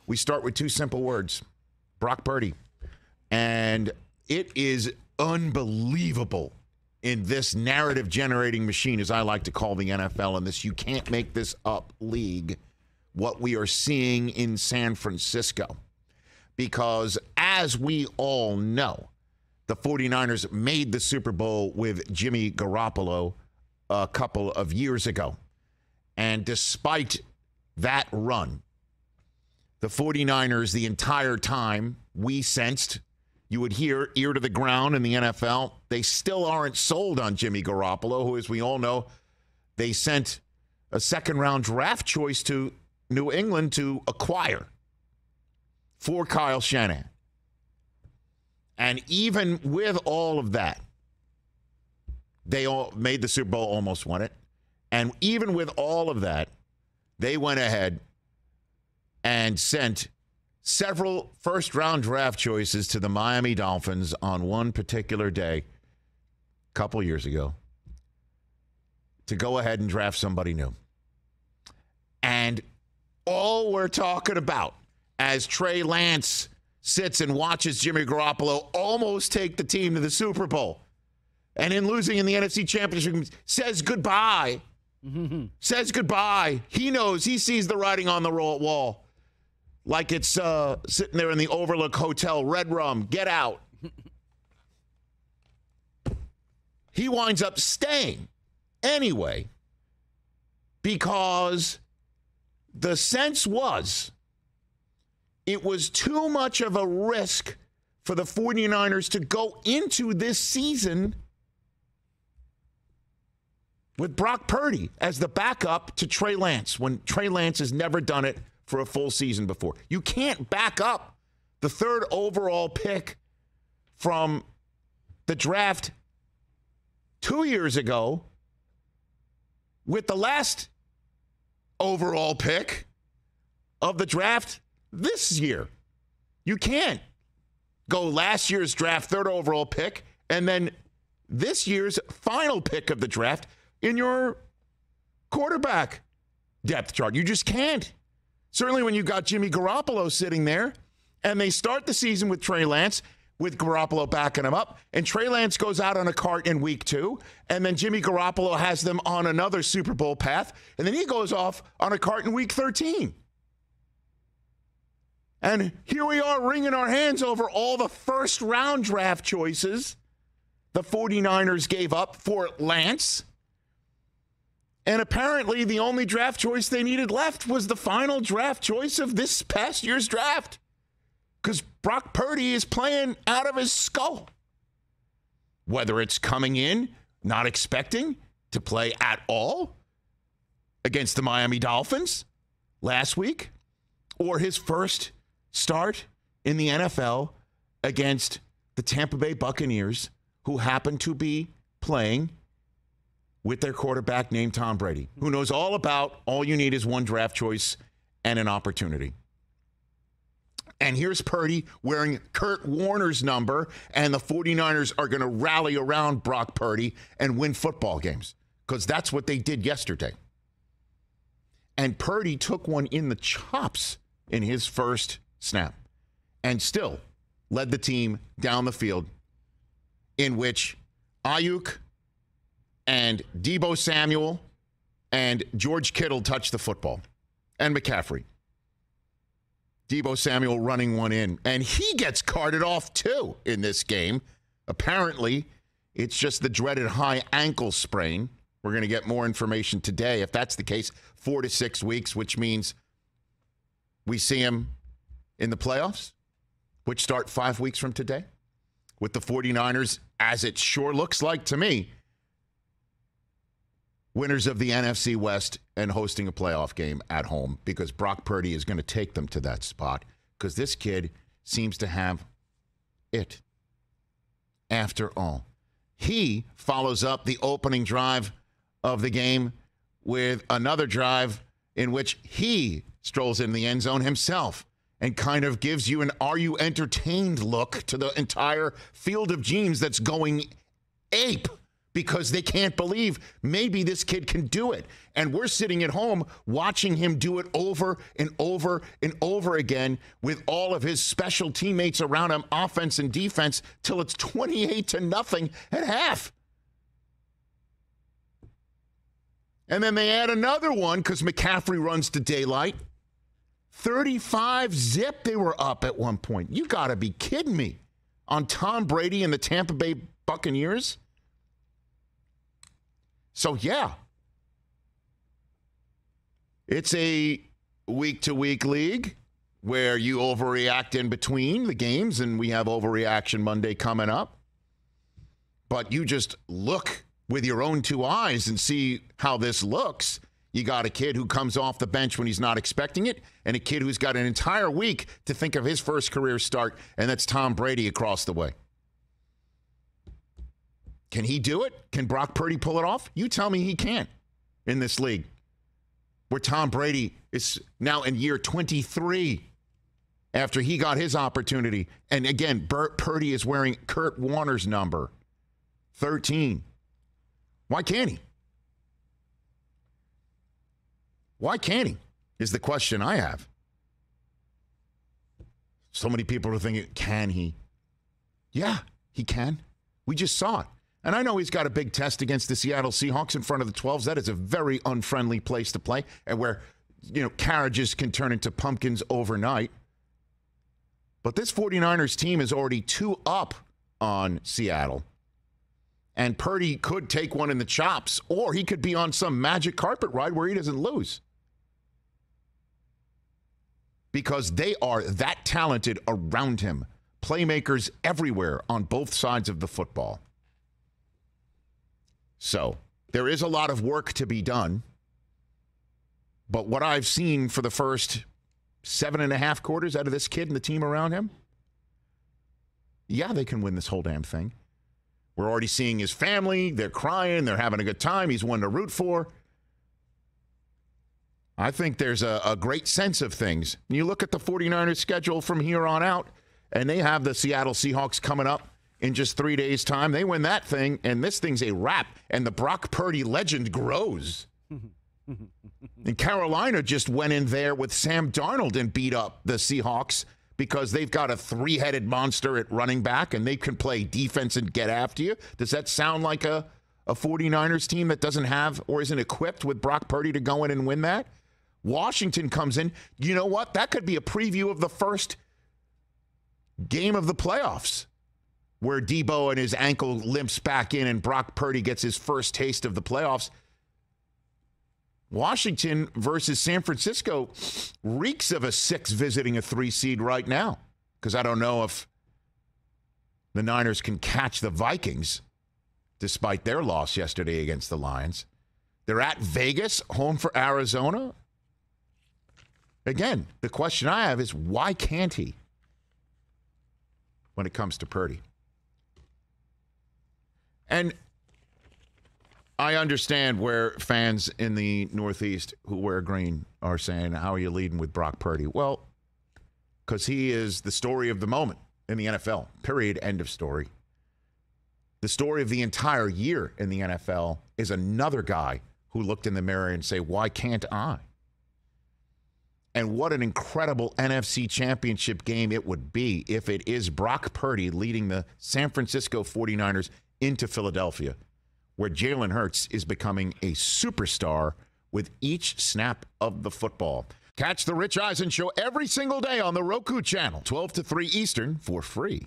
We start with two simple words: Brock Purdy. And it is unbelievable in this narrative-generating machine, as I like to call the NFL, and this you can't make this up league, what we are seeing in San Francisco. Because as we all know, the 49ers made the Super Bowl with Jimmy Garoppolo a couple of years ago. And despite that run, the 49ers, the entire time we sensed, you would hear ear to the ground in the NFL, they still aren't sold on Jimmy Garoppolo, who, as we all know, they sent a second-round draft choice to New England to acquire for Kyle Shanahan. And even with all of that, they all made the Super Bowl, almost won it. And even with all of that, they went ahead and sent several first-round draft choices to the Miami Dolphins on one particular day, a couple years ago, to go ahead and draft somebody new. And all we're talking about as Trey Lance sits and watches Jimmy Garoppolo almost take the team to the Super Bowl, and in losing in the NFC Championship, says goodbye. Says goodbye. He knows. He sees the writing on the wall. Like it's sitting there in the Overlook Hotel, Red Rum, get out. He winds up staying anyway because the sense was it was too much of a risk for the 49ers to go into this season with Brock Purdy as the backup to Trey Lance when Trey Lance has never done it for a full season before. You can't back up the third overall pick from the draft 2 years ago with the last overall pick of the draft this year. You can't go last year's draft third overall pick and then this year's final pick of the draft in your quarterback depth chart. You just can't. Certainly when you've got Jimmy Garoppolo sitting there and they start the season with Trey Lance, with Garoppolo backing him up, and Trey Lance goes out on a cart in week 2, and then Jimmy Garoppolo has them on another Super Bowl path, and then he goes off on a cart in week 13. And here we are wringing our hands over all the first-round draft choices the 49ers gave up for Lance. And apparently the only draft choice they needed left was the final draft choice of this past year's draft. Because Brock Purdy is playing out of his skull. Whether it's coming in, not expecting to play at all against the Miami Dolphins last week, or his first start in the NFL against the Tampa Bay Buccaneers, who happen to be playing with their quarterback named Tom Brady, who knows all about all you need is one draft choice and an opportunity. And here's Purdy wearing Kurt Warner's number, and the 49ers are going to rally around Brock Purdy and win football games, because that's what they did yesterday. And Purdy took one in the chops in his first snap and still led the team down the field, in which Ayuk and Deebo Samuel and George Kittle touched the football, and McCaffrey. Deebo Samuel running one in, and he gets carted off too in this game. Apparently, it's just the dreaded high ankle sprain. We're going to get more information today. If that's the case, 4 to 6 weeks, which means we see him in the playoffs, which start 5 weeks from today, with the 49ers, as it sure looks like to me, winners of the NFC West and hosting a playoff game at home, because Brock Purdy is going to take them to that spot, because this kid seems to have it. After all, he follows up the opening drive of the game with another drive in which he strolls in the end zone himself and kind of gives you an "are you entertained" look to the entire field of G's that's going ape because they can't believe maybe this kid can do it. And we're sitting at home watching him do it over and over and over again with all of his special teammates around him, offense and defense, till it's 28-0 at half. And then they add another one because McCaffrey runs to daylight. 35-0 they were up at one point. You got to be kidding me. On Tom Brady and the Tampa Bay Buccaneers? So, yeah. It's a week-to-week league where you overreact in between the games, and we have Overreaction Monday coming up. But you just look with your own two eyes and see how this looks. You got a kid who comes off the bench when he's not expecting it, and a kid who's got an entire week to think of his first career start, and that's Tom Brady across the way. Can he do it? Can Brock Purdy pull it off? You tell me he can't in this league, where Tom Brady is now in year 23 after he got his opportunity. And again, Purdy is wearing Kurt Warner's number, 13. Why can't he? Why can't he is the question I have. So many people are thinking, can he? Yeah, he can. We just saw it. And I know he's got a big test against the Seattle Seahawks in front of the 12s. That is a very unfriendly place to play, and where, carriages can turn into pumpkins overnight. But this 49ers team is already 2 up on Seattle. And Purdy could take one in the chops, or he could be on some magic carpet ride where he doesn't lose. Because they are that talented around him. Playmakers everywhere on both sides of the football. So there is a lot of work to be done. But what I've seen for the first 7.5 quarters out of this kid and the team around him, yeah, they can win this whole damn thing. We're already seeing his family. They're crying. They're having a good time. He's one to root for. I think there's a great sense of things. You look at the 49ers schedule from here on out, and they have the Seattle Seahawks coming up in just 3 days' time. They win that thing, and this thing's a wrap. And the Brock Purdy legend grows. And Carolina just went in there with Sam Darnold and beat up the Seahawks because they've got a 3-headed monster at running back, and they can play defense and get after you. Does that sound like a 49ers team that doesn't have or isn't equipped with Brock Purdy to go in and win that? Washington comes in. You know what? That could be a preview of the first game of the playoffs, where Debo and his ankle limps back in and Brock Purdy gets his first taste of the playoffs. Washington versus San Francisco reeks of a 6 visiting a 3 seed right now, because I don't know if the Niners can catch the Vikings despite their loss yesterday against the Lions. They're at Vegas, home for Arizona. Again, the question I have is, why can't he when it comes to Purdy? And I understand where fans in the Northeast who wear green are saying, how are you leading with Brock Purdy? Well, because he is the story of the moment in the NFL, period, end of story. The story of the entire year in the NFL is another guy who looked in the mirror and say, why can't I? And what an incredible NFC championship game it would be if it is Brock Purdy leading the San Francisco 49ers into Philadelphia, where Jalen Hurts is becoming a superstar with each snap of the football. Catch the Rich Eisen Show every single day on the Roku channel, 12 to 3 Eastern, for free.